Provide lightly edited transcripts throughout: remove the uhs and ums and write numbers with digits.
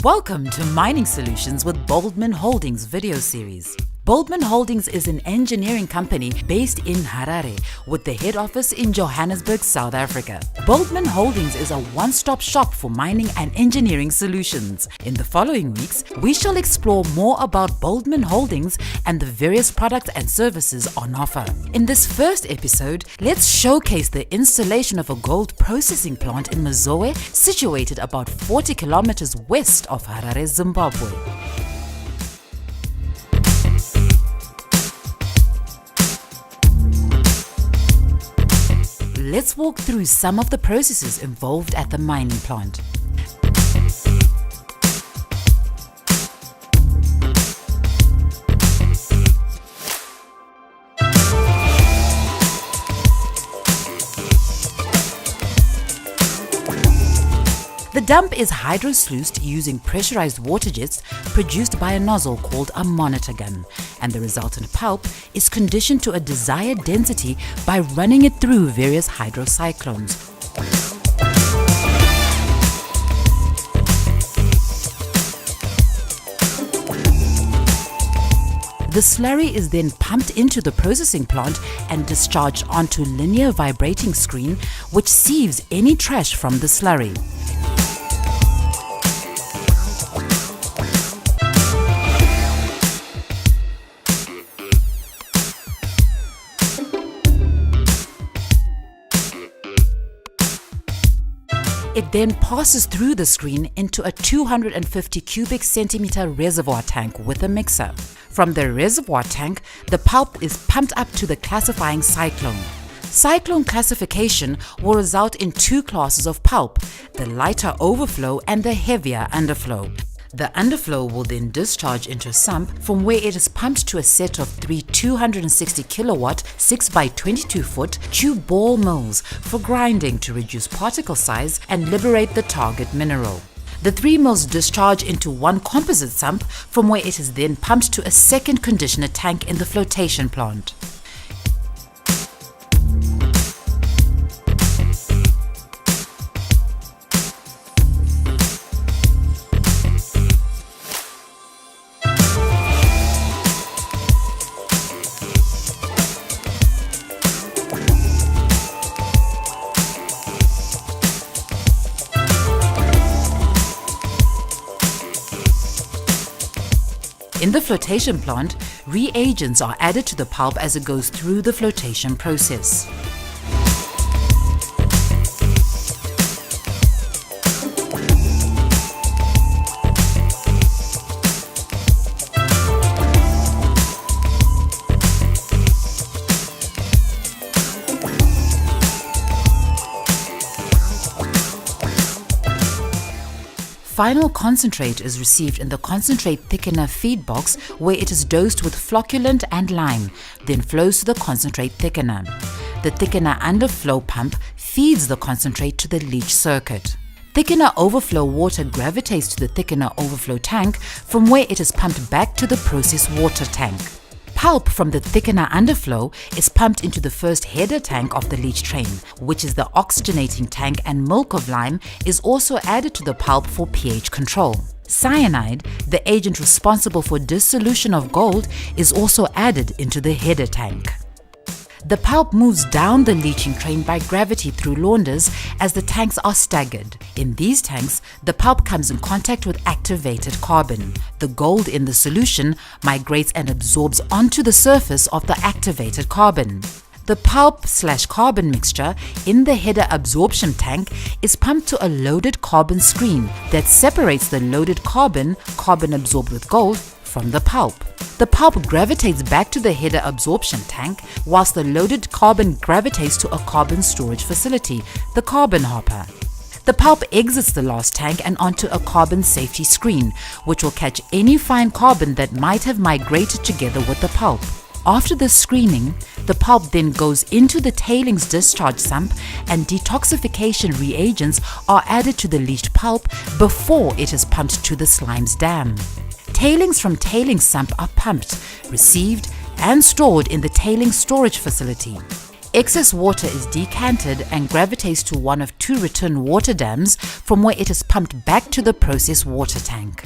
Welcome to Mining Solutions with Baldmin Holdings video series. Baldmin Holdings is an engineering company based in Harare with the head office in Johannesburg, South Africa. Baldmin Holdings is a one-stop shop for mining and engineering solutions. In the following weeks, we shall explore more about Baldmin Holdings and the various products and services on offer. In this first episode, let's showcase the installation of a gold processing plant in Mazoe, situated about 40 kilometers west of Harare, Zimbabwe. Let's walk through some of the processes involved at the mining plant. The dump is hydro-sluiced using pressurized water jets produced by a nozzle called a monitor gun, and the resultant pulp is conditioned to a desired density by running it through various hydrocyclones. The slurry is then pumped into the processing plant and discharged onto linear vibrating screen, which sieves any trash from the slurry. It then passes through the screen into a 250 cubic centimeter reservoir tank with a mixer. From the reservoir tank, the pulp is pumped up to the classifying cyclone. Cyclone classification will result in two classes of pulp, the lighter overflow and the heavier underflow. The underflow will then discharge into a sump from where it is pumped to a set of three 260 kilowatt 6x22 foot tube ball mills for grinding to reduce particle size and liberate the target mineral. The three mills discharge into one composite sump from where it is then pumped to a second conditioner tank in the flotation plant. In the flotation plant, reagents are added to the pulp as it goes through the flotation process. Final concentrate is received in the concentrate thickener feed box, where it is dosed with flocculant and lime, then flows to the concentrate thickener. The thickener underflow pump feeds the concentrate to the leach circuit. Thickener overflow water gravitates to the thickener overflow tank, from where it is pumped back to the process water tank. Pulp from the thickener underflow is pumped into the first header tank of the leach train, which is the oxygenating tank, and milk of lime is also added to the pulp for pH control. Cyanide, the agent responsible for dissolution of gold, is also added into the header tank. The pulp moves down the leaching train by gravity through launders as the tanks are staggered. In these tanks, the pulp comes in contact with activated carbon. The gold in the solution migrates and absorbs onto the surface of the activated carbon. The pulp/carbon mixture in the header absorption tank is pumped to a loaded carbon screen that separates the loaded carbon absorbed with gold, from the pulp. The pulp gravitates back to the header absorption tank, whilst the loaded carbon gravitates to a carbon storage facility, the carbon hopper. The pulp exits the last tank and onto a carbon safety screen, which will catch any fine carbon that might have migrated together with the pulp. After the screening, the pulp then goes into the tailings discharge sump, and detoxification reagents are added to the leached pulp before it is pumped to the slimes dam. Tailings from tailings sump are pumped, received, and stored in the tailings storage facility. Excess water is decanted and gravitates to one of 2 return water dams, from where it is pumped back to the process water tank.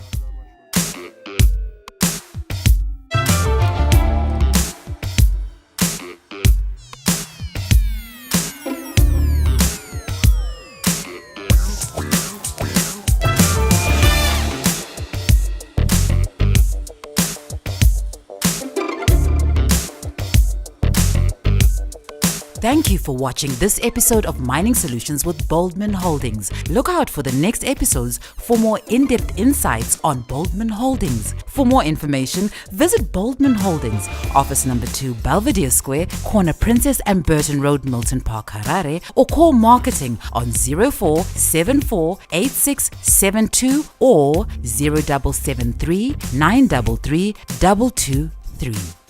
Thank you for watching this episode of Mining Solutions with Baldmin Holdings. Look out for the next episodes for more in-depth insights on Baldmin Holdings. For more information, visit Baldmin Holdings, office number 2 Belvedere Square, corner Princess and Burton Road, Milton Park, Harare, or call marketing on 04748672 or 0773 933 223.